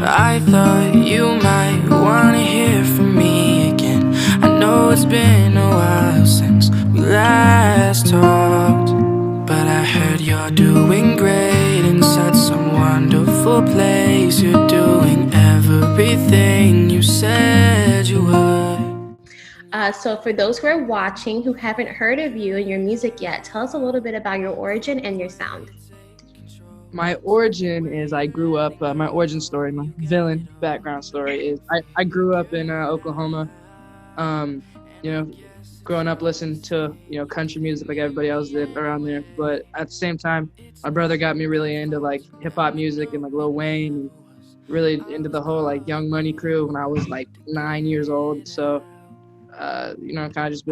I thought you might wanna hear from me again. I know it's been a while since we last talked, but I heard you're doing great in such some wonderful place. You're doing everything you said you would. So for those who are watching who haven't heard of you and your music yet, tell us a little bit about your origin and your sound. My origin is I grew up, my origin story, my villain background story is I grew up in Oklahoma, you know, growing up listening to, country music like everybody else did around there. But at the same time, my brother got me really into like hip hop music and like Lil Wayne and really into the whole like Young Money crew when I was like 9 years old. So, kind of just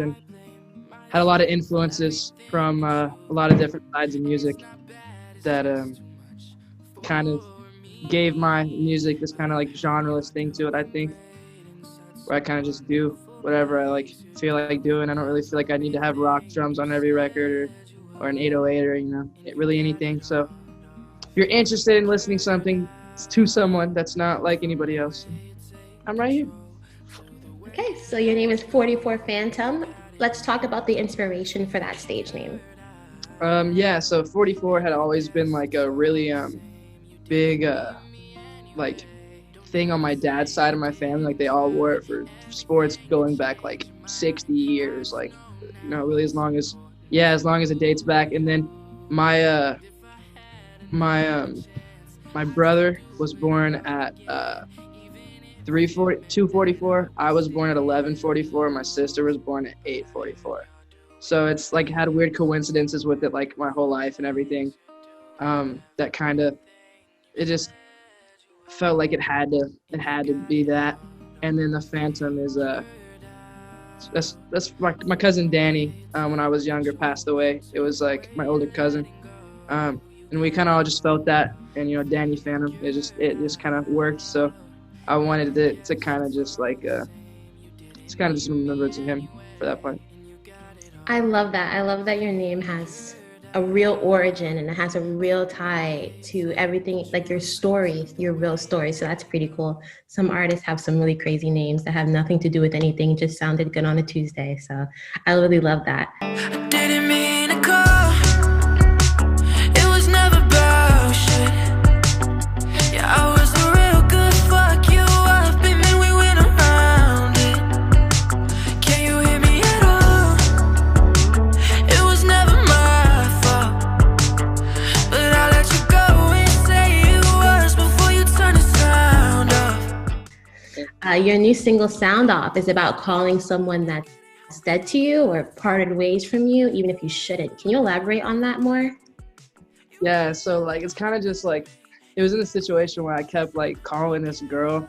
had a lot of influences from a lot of different sides of music that kind of gave my music this kind of like genreless thing to it, I think, where I kind of just do whatever I like feel like doing. I don't really feel like I need to have rock drums on every record or an 808 or really anything. So if you're interested in listening something to someone that's not like anybody else, I'm right here. Okay, so your name is 44phantom. Let's talk about the inspiration for that stage name. So 44 had always been like a really big like thing on my dad's side of my family. Like they all wore it for sports going back like 60 years, like really as long as it dates back. And then my my brother was born at 244. I was born at 1144. My sister was born at 844. So it's like had weird coincidences with it, like my whole life and everything. That kind of, it just felt like it had to be that. And then the Phantom is that's my cousin Danny. When I was younger, passed away. It was like my older cousin, and we kind of all just felt that. And Danny Phantom, it just kind of worked. So I wanted it to kind of just like it's kind of just remember to him for that part. I love that. I love that your name has a real origin and it has a real tie to everything, like your story, your real story. So that's pretty cool. Some artists have some really crazy names that have nothing to do with anything, just sounded good on a Tuesday. So I really love that. I didn't mean to call. It was never about shit. Yeah, I was a real good fuck you up, and then we went around it. Can you hear me at all? It was never my fault, but I let you go and say it was before you turned the sound off. Your new single, Sound Off, is about calling someone that's dead to you or parted ways from you, even if you shouldn't. Can you elaborate on that more? Yeah, so like it's kind of just like it was in a situation where I kept like calling this girl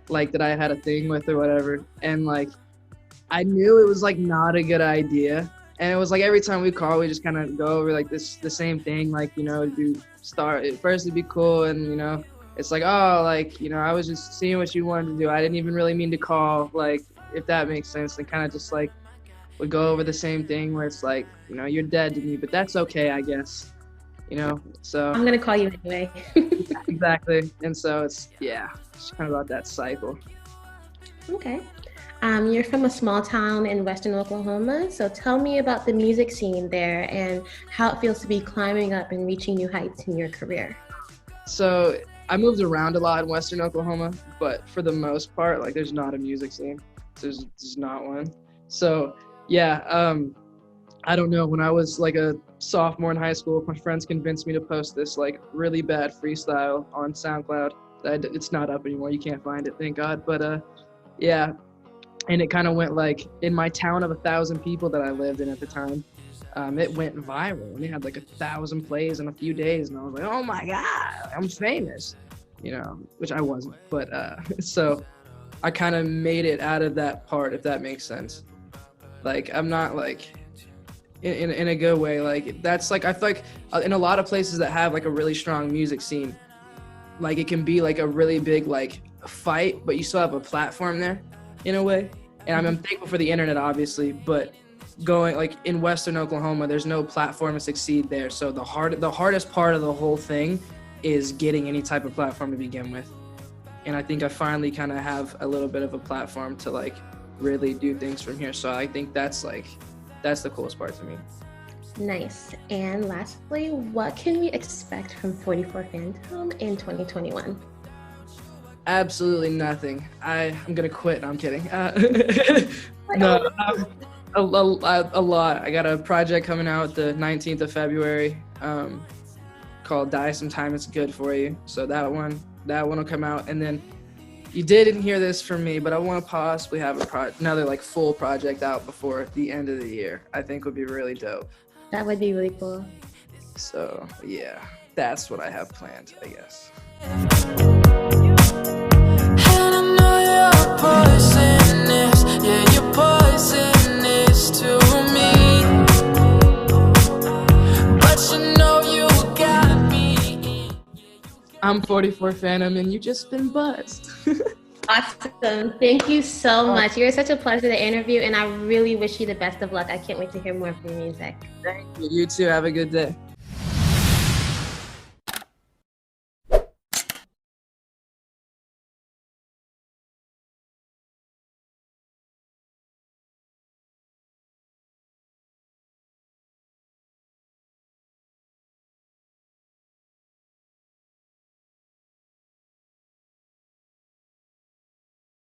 like that I had a thing with or whatever, and like I knew it was like not a good idea. And it was like every time we call, we just kind of go over like the same thing, like it'd be cool, and it's like, oh, like I was just seeing what you wanted to do. I didn't even really mean to call, like, if that makes sense. And kind of just like would go over the same thing where it's like, you're dead to me, but that's okay, I guess. So I'm gonna call you anyway. exactly. And so it's kind of about that cycle. Okay. You're from a small town in Western Oklahoma, so tell me about the music scene there and how it feels to be climbing up and reaching new heights in your career. So I moved around a lot in Western Oklahoma, but for the most part, like there's not a music scene. There's not one. So I don't know. When I was like a sophomore in high school, my friends convinced me to post this like really bad freestyle on SoundCloud. It's not up anymore. You can't find it, thank God. But and it kind of went like in my town of 1,000 people that I lived in at the time. It went viral and it had like 1,000 plays in a few days, and I was like, oh my God, I'm famous, which I wasn't. But so I kind of made it out of that part, if that makes sense. Like I'm not like in a good way. Like that's like I feel like in a lot of places that have like a really strong music scene, like it can be like a really big like fight, but you still have a platform there in a way. And I'm thankful for the internet, obviously, but going like in Western Oklahoma, there's no platform to succeed there. So the hardest part of the whole thing is getting any type of platform to begin with. and I think I finally kind of have a little bit of a platform to like really do things from here. So I think that's the coolest part to me. Nice. And lastly, what can we expect from 44 Phantom in 2021? Absolutely nothing. I'm gonna quit. No, I'm kidding. No, a lot. I got a project coming out the 19th of February called "Die Sometime It's Good for You." So that one will come out, and then you didn't hear this from me, but I want to possibly have another like full project out before the end of the year. I think would be really dope. That would be really cool. So yeah, that's what I have planned, I guess. And I know you're poisonous, yeah, you're poisonous to me. But you know you got me. I'm 44 Phantom, and you just been buzzed. Awesome. Thank you so much. You're such a pleasure to interview, and I really wish you the best of luck. I can't wait to hear more of your music. Thank you. You too. Have a good day.